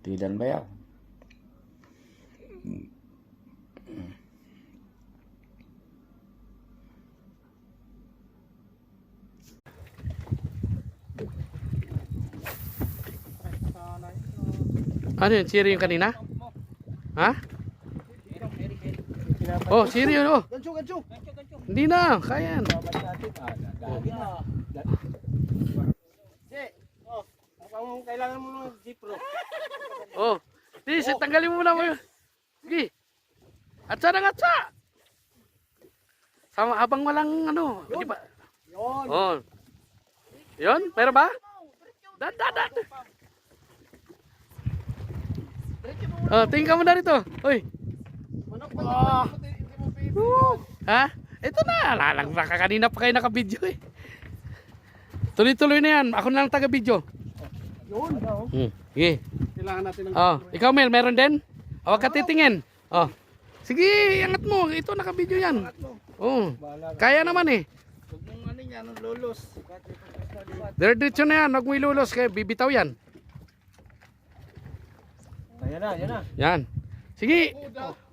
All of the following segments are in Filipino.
Tidan bayaw. Ano yun? Siri yung kanina? Ha? Oh, siri yun. Oh. Gancho. Hindi na. Kaya yan. Mukhang kailangan mo ng G-Pro. Oh. Di, tanggalin mo muna mo yun. Sige. Atsa na atsa. Sama habang walang ano. Di ba? Yun. Oh. Yun? Meron ba? Da. Oh, tingin ka muna rito. Uy. Manok pa. Ha? Ito na. Lalang baka kanina pa kayo nakabidyo eh. Tuloy-tuloy na yan. Ako na lang taga-video. Yun. Sige. Kailangan natin ng Oh, ikaw Mel, meron din? Huwag ka titingin. Oh. Sige, angat mo. Ito nakabidyo yan. Oh. Kaya naman eh. Huwag mong ano yan, lulos. Diretso na yan. Huwag mo ilulos. Kaya bibitaw yan. Yan na. Yan. Sige.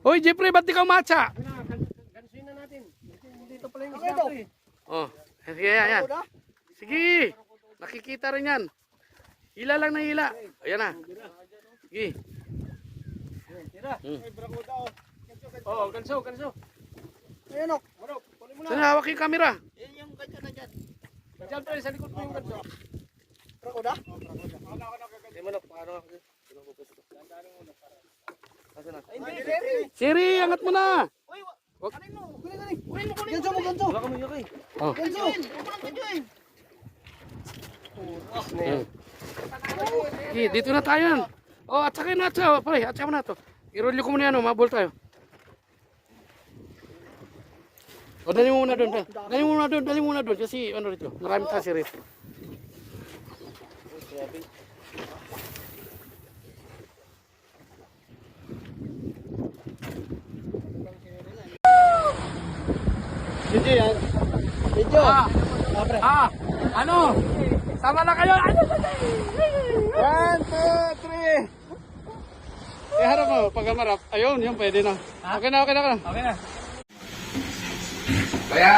Hoy, Jeffrey, ba't di ka umatsa? Gansuin na natin. Dito pala yung isda eh. Oh. Sige, yan. Sige. Nakikita rin yan. Hila lang na hila. Ayan na. Sige. Tira. Ay, brakuda oh. Oh, ganso. Ayan o. Manok, kunin mo na. Saan hawak yung camera? Yung ganso na dyan. Diyan pa rin, sa likod mo yung ganso. Brakuda? Hindi manok, paano ako? Siri, angat mo na. Kunin mo. Ganso. Wala kami yung Oh. ganso. Sige, dito na tayo yan. Oh, atsakin na atsa. Pare, atsa mo na to. Irolyo ko muna yan, mabol tayo. O, dali mo muna doon. Dali mo muna doon. Kasi ano rito, maraming kasi rito. Video yan. Video. Ano? Sama na kayo. 1, 2, 3. Iharap mo, pag marap. Ayun, yun, pwede na. Okay na. Okay na. Kaya!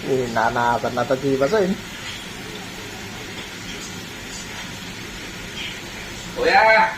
Nanasan na ito ba sa'yo? Kuya!